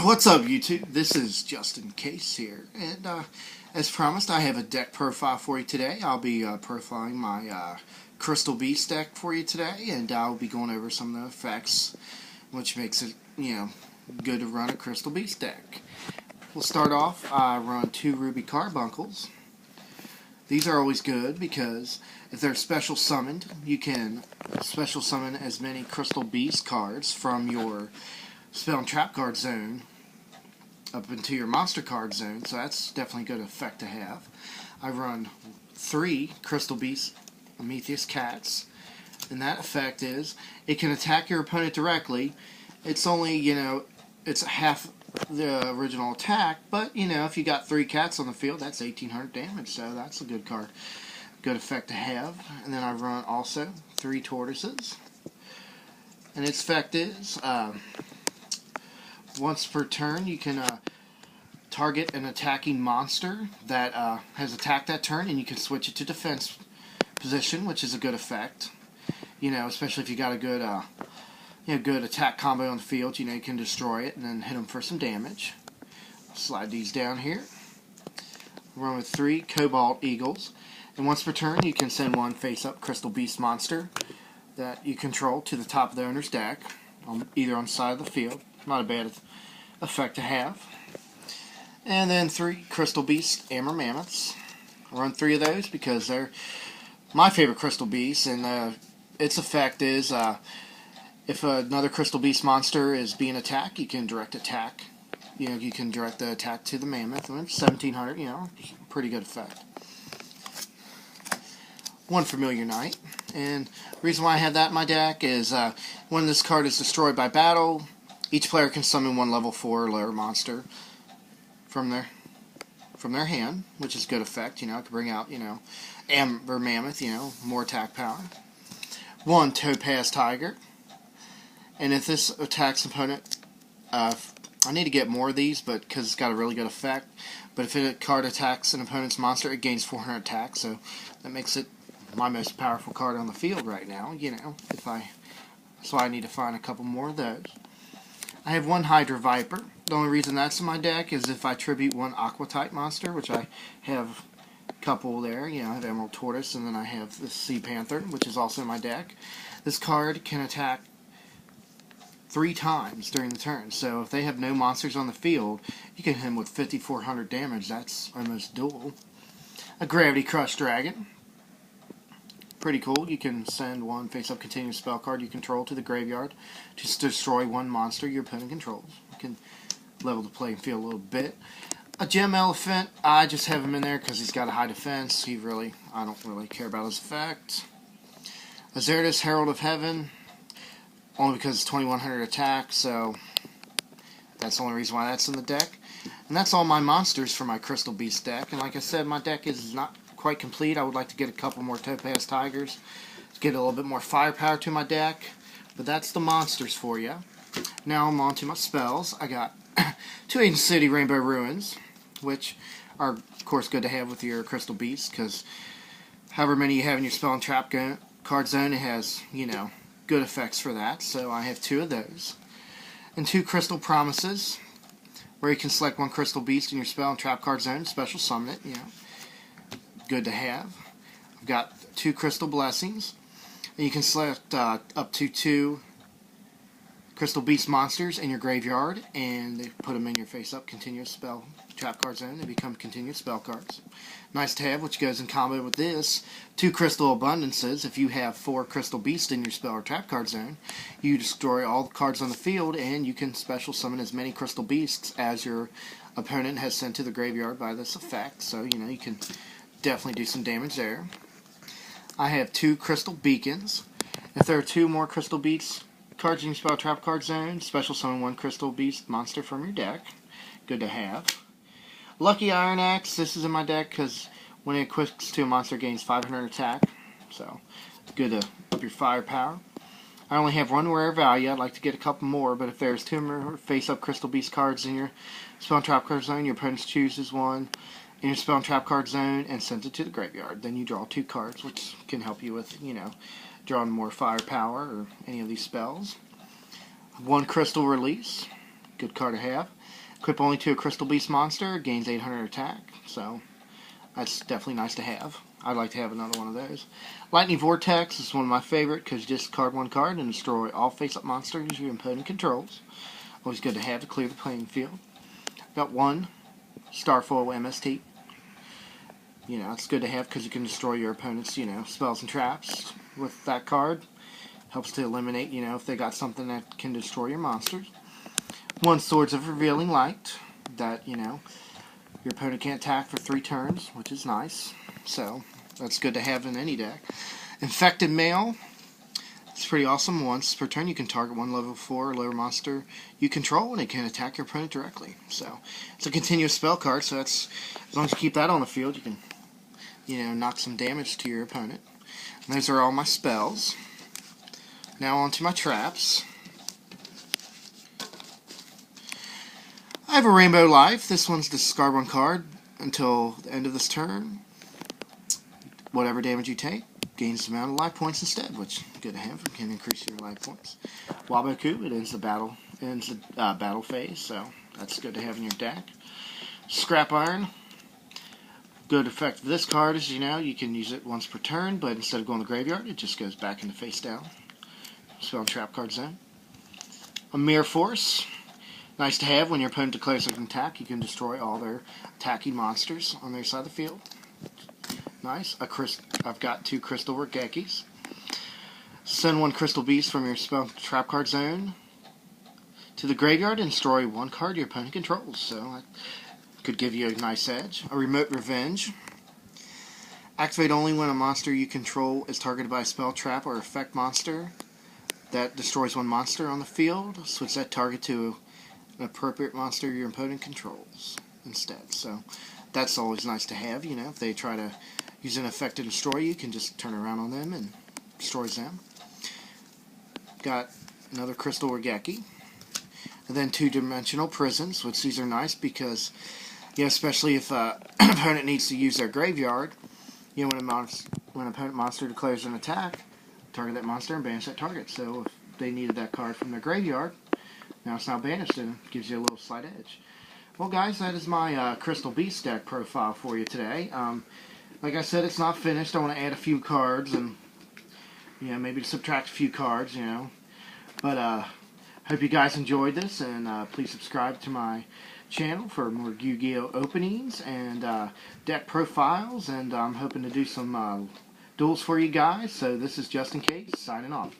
What's up, YouTube? This is Justin Case here, and as promised, I have a deck profile for you today. I'll be profiling my Crystal Beast deck for you today, and I'll be going over some of the effects, which makes it, good to run a Crystal Beast deck. We'll start off. I run 2 Ruby Carbuncles. These are always good because if they're special summoned, you can special summon as many Crystal Beast cards from your spell and trap card zone up into your monster card zone, so that's definitely a good effect to have. I run 3 Crystal Beast Amethyst Cats, and that effect is it can attack your opponent directly. It's only, it's half the original attack, but, if you got 3 cats on the field, that's 1800 damage, so that's a good card. Good effect to have. And then I run also 3 Tortoises, and its effect is once per turn, you can target an attacking monster that has attacked that turn, and you can switch it to defense position, which is a good effect. Especially if you got a good, good attack combo on the field. You can destroy it and then hit them for some damage. Slide these down here. Run with 3 Cobalt Eagles, and once per turn, you can send 1 face-up Crystal Beast monster that you control to the top of the owner's deck, either on the side of the field. Not a bad effect to have. And then 3 Crystal Beast Amber Mammoths. I run 3 of those because they're my favorite Crystal Beasts, and its effect is if another Crystal Beast monster is being attacked, you can direct attack. You can direct the attack to the Mammoth. 1700, pretty good effect. 1 Familiar Knight. And the reason why I have that in my deck is when this card is destroyed by battle, each player can summon 1 level 4 or lower monster from their hand, which is a good effect. It could bring out, Amber Mammoth, more attack power. 1 Topaz Tiger. And if this attacks opponent, I need to get more of these, but because it's got a really good effect. But if a card attacks an opponent's monster, it gains 400 attack, so that makes it my most powerful card on the field right now. So I need to find a couple more of those. I have 1 Hydra Viper. The only reason that's in my deck is if I tribute 1 Aqua-type monster, which I have a couple there. I have Emerald Tortoise, and then I have the Sea Panther, which is also in my deck. This card can attack 3 times during the turn, so if they have no monsters on the field, you can hit them with 5400 damage. That's almost dual. A Gravity Crush Dragon. Pretty cool. You can send 1 face-up continuous spell card you control to the graveyard to destroy 1 monster your opponent controls. You can level the playing field a little bit. A Gem Elephant, I just have him in there because he's got a high defense. I don't really care about his effect. A Zerdus Herald of Heaven, only because it's 2100 attack, so that's the only reason why that's in the deck. And that's all my monsters for my Crystal Beast deck. And like I said, my deck is not quite complete. I would like to get a couple more Topaz Tigers to get a little bit more firepower to my deck. But that's the monsters for you. Now I'm on to my spells. I got 2 Ancient City Rainbow Ruins, which are, of course, good to have with your Crystal Beast, because however many you have in your spell and trap card zone, it has, good effects for that. So I have 2 of those. And 2 Crystal Promises, where you can select 1 Crystal Beast in your spell and trap card zone, special summon it, good to have. I've got 2 Crystal Blessings, and you can select up to 2 Crystal Beast monsters in your graveyard, and they put them in your face-up continuous spell trap card zone. They become continuous spell cards. Nice to have, which goes in combo with this. 2 Crystal Abundances. If you have 4 Crystal Beasts in your spell or trap card zone, you destroy all the cards on the field, and you can special summon as many Crystal Beasts as your opponent has sent to the graveyard by this effect. So, you can definitely do some damage there. I have 2 Crystal Beacons. If there are 2 more Crystal Beasts cards in your spell trap card zone, special summon 1 Crystal Beast monster from your deck. Good to have. Lucky Iron Axe. This is in my deck because when it equips to a monster, it gains 500 attack. So, good to up your firepower. I only have 1 rare value. I'd like to get a couple more, but if there's 2 more face-up Crystal Beast cards in your spell and trap card zone, your opponent chooses 1 in your spell and trap card zone and sends it to the graveyard. Then you draw 2 cards, which can help you with, drawing more firepower or any of these spells. 1 Crystal Release. Good card to have. Equip only to a Crystal Beast monster, gains 800 attack, so that's definitely nice to have. I'd like to have another one of those. Lightning Vortex is one of my favorite because you discard one card and destroy all face-up monsters your opponent controls. Always good to have to clear the playing field. Got one Starfoil MST. You know, it's good to have because you can destroy your opponent's, spells and traps with that card. Helps to eliminate, if they got something that can destroy your monsters. One Swords of Revealing Light that, your opponent can't attack for 3 turns, which is nice. So, that's good to have in any deck. Infected Mail. It's pretty awesome. Once per turn, you can target one level 4 or lower monster you control, and it can attack your opponent directly. So, it's a continuous spell card, so that's, as long as you keep that on the field, you can, knock some damage to your opponent. And those are all my spells. Now on to my traps. I have a Rainbow Life. This one's discard one card until the end of this turn. Whatever damage you take gains the amount of life points instead, which is good to have. It can increase your life points. Waboku, it ends the battle phase, so that's good to have in your deck. Scrap Iron. Good effect of this card is, you can use it once per turn, but instead of going to the graveyard, it just goes back into face down. Spell and trap card zone. A Mirror Force. Nice to have when your opponent declares an attack. You can destroy all their attacking monsters on their side of the field. Nice. I've got 2 Crystal Regekis. Send 1 Crystal Beast from your spell trap card zone to the graveyard and destroy 1 card your opponent controls. So that could give you a nice edge. A Remote Revenge. Activate only when a monster you control is targeted by a spell, trap, or effect monster that destroys 1 monster on the field. Switch that target to an appropriate monster your opponent controls instead. So that's always nice to have. If they try to use an effect to destroy you, can just turn around on them and destroys them. Got another Crystal Regeki. And then 2-dimensional prisons, which these are nice because, especially if an opponent needs to use their graveyard, when an opponent monster declares an attack, target that monster and banish that target. So if they needed that card from their graveyard, now it's not banished and it gives you a little slight edge. Well, guys, that is my Crystal Beast deck profile for you today. Like I said, it's not finished. I want to add a few cards and, maybe subtract a few cards, But hope you guys enjoyed this, and please subscribe to my channel for more Yu-Gi-Oh! Openings and deck profiles, and I'm hoping to do some duels for you guys. So this is Justin Case, signing off.